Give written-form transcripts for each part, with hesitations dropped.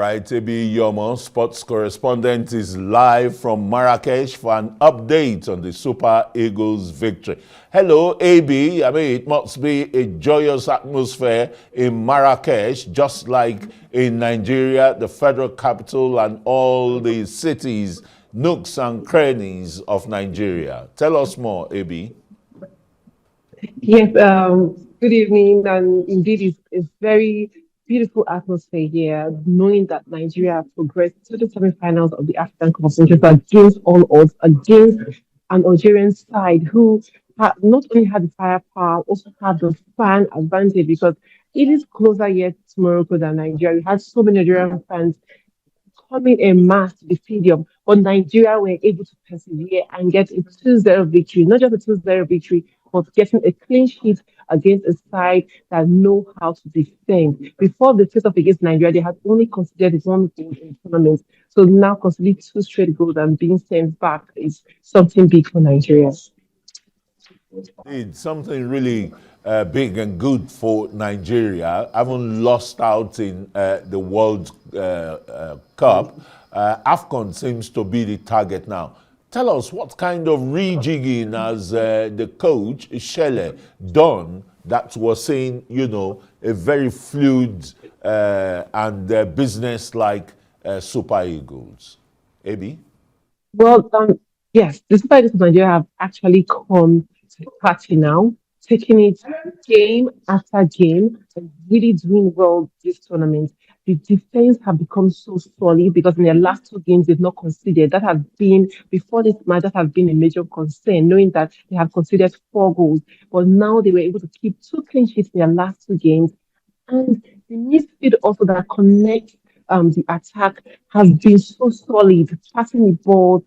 right, AB Yomo, sports correspondent, is live from Marrakesh for an update on the Super Eagles victory. Hello, AB. I mean, it must be a joyous atmosphere in Marrakesh, just like in Nigeria, the federal capital, and all the cities, nooks and crannies of Nigeria. Tell us more, AB. Yes, good evening. And indeed, it's very beautiful atmosphere here, knowing that Nigeria have progressed to the semi-finals of the African Cup of Nations against all odds, against an Algerian side who not only had the firepower, also had the fan advantage because it is closer yet to Morocco than Nigeria. We had so many Nigerian fans coming en masse to the stadium, but Nigeria were able to persevere and get a 2-0 victory, not just a 2-0 victory, but getting a clean sheet against a side that know how to defend. Before the face-off against Nigeria, they had only considered one goal in the tournament. So now considering two straight goals and being sent back is something big for Nigeria. It's something really big and good for Nigeria. Haven't lost out in the World Cup. AFCON seems to be the target now. Tell us what kind of rejigging has the coach, Shele, done that was saying, you know, a very fluid and business-like Super Eagles. AB? Well, yes, the Super Eagles of Nigeria have actually come to the party now, taking it game after game and really doing well this tournament. The defense have become so solid because in their last two games they've not conceded. That has been before this match, that has been a major concern, knowing that they have conceded 4 goals. But now they were able to keep 2 clean sheets in their last two games. And the midfield also that connects the attack has been so solid, passing the ball,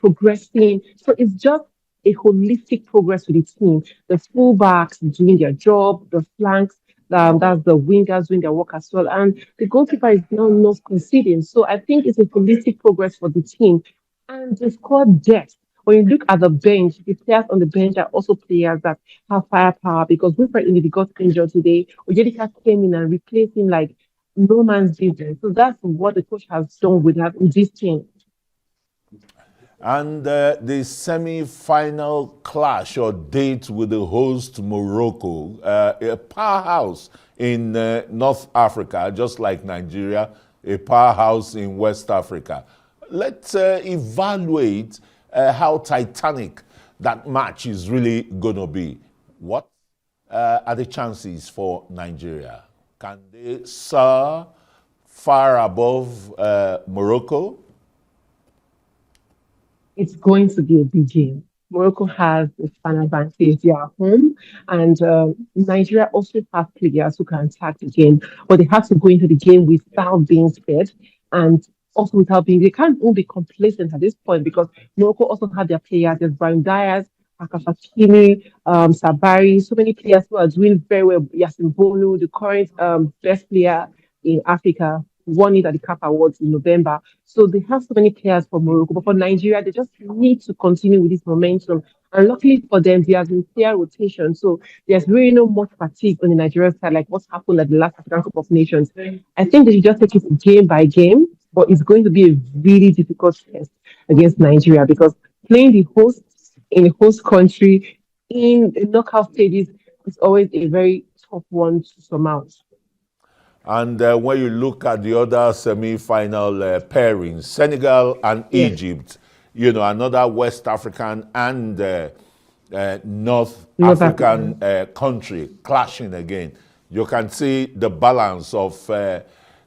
progressing. So it's just a holistic progress with the team. The fullbacks doing their job, the flanks, that's the wingers doing their work as well. And the goalkeeper is now not conceding. So I think it's a holistic progress for the team. And the squad depth. When you look at the bench, the players on the bench are also players that have firepower because Wilfred Ndidi got injured today. Ojedika came in and replaced him like no man's business. So that's what the coach has done with this team. And the semi-final clash or date with the host Morocco, a powerhouse in North Africa, just like Nigeria, a powerhouse in West Africa. Let's evaluate how titanic that match is really going to be. What are the chances for Nigeria? Can they soar far above Morocco? It's going to be a big game. Morocco has the fan advantage. They are home, and Nigeria also have players who can attack the game, but they have to go into the game without being scared and also without being. They can't all be complacent at this point because Morocco also have their players. There's Brian Diaz, Akafakini, Sabari, so many players who are doing very well. Yasin Bonu, the current best player in Africa, won it at the CAF Awards in November. So they have so many players for Morocco, but for Nigeria, they just need to continue with this momentum. And luckily for them, there has been clear rotation. So there's really no much fatigue on the Nigerian side, like what's happened at the last African Cup of Nations. I think they should just take it game by game, but it's going to be a really difficult test against Nigeria because playing the hosts in a host country in the knockout stages is always a very tough one to surmount. And when you look at the other semi-final pairings, Senegal and Egypt, you know, another West African and North African country clashing again. You can see the balance of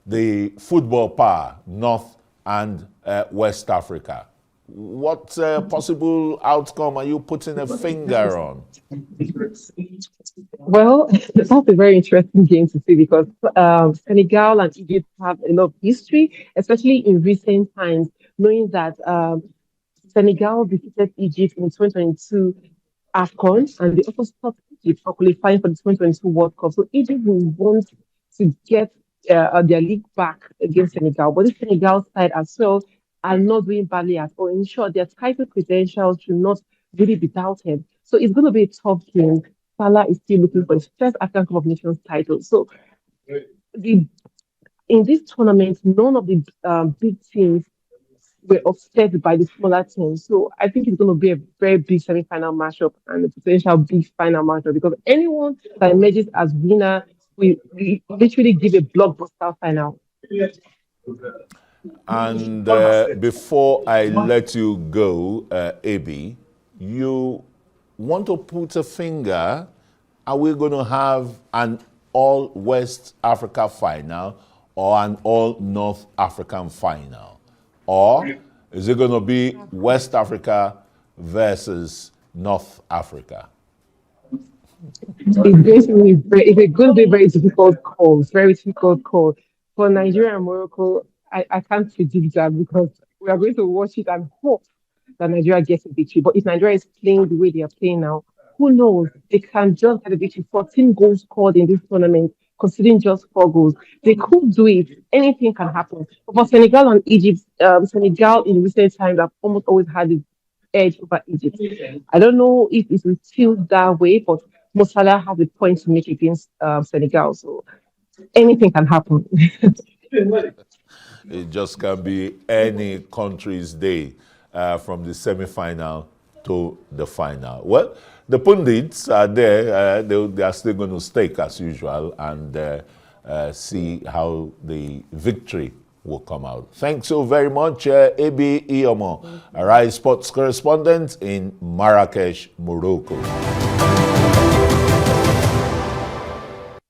the football power, North and West Africa. What possible outcome are you putting a finger on? Well, that's a very interesting game to see because Senegal and Egypt have a lot of history, especially in recent times, knowing that Senegal defeated Egypt in 2022 AFCON and they also stopped Egypt for qualifying for the 2022 World Cup. So Egypt will want to get their league back against Senegal, but the Senegal side as well are not doing badly at all. In short, their title credentials should not really be doubted. So it's going to be a tough game. Salah is still looking for his first African Cup of Nations title. So the in this tournament, none of the big teams were upset by the smaller teams. So I think it's going to be a very big semi-final matchup and a potential big final matchup because anyone that emerges as winner, we literally give a blockbuster final. And before I let you go, AB, you want to put a finger, are we going to have an all West Africa final or an all North African final? Or is it going to be West Africa versus North Africa? It's going to be a very difficult call. It's very difficult call. For Nigeria and Morocco, I can't predict that because we are going to watch it and hope that Nigeria gets a victory. But if Nigeria is playing the way they are playing now, who knows? They can just get a victory. 14 goals scored in this tournament, considering just 4 goals. They could do it. Anything can happen. But for Senegal and Egypt, Senegal in recent times have almost always had the edge over Egypt. I don't know if it will tilt that way, but Mo Salah has a point to make against Senegal. So anything can happen. It just can be any country's day from the semi-final to the final. Well, the pundits are there. They are still going to stake as usual and see how the victory will come out. Thanks so very much, AB Iomo, Arise Sports correspondent in Marrakesh, Morocco.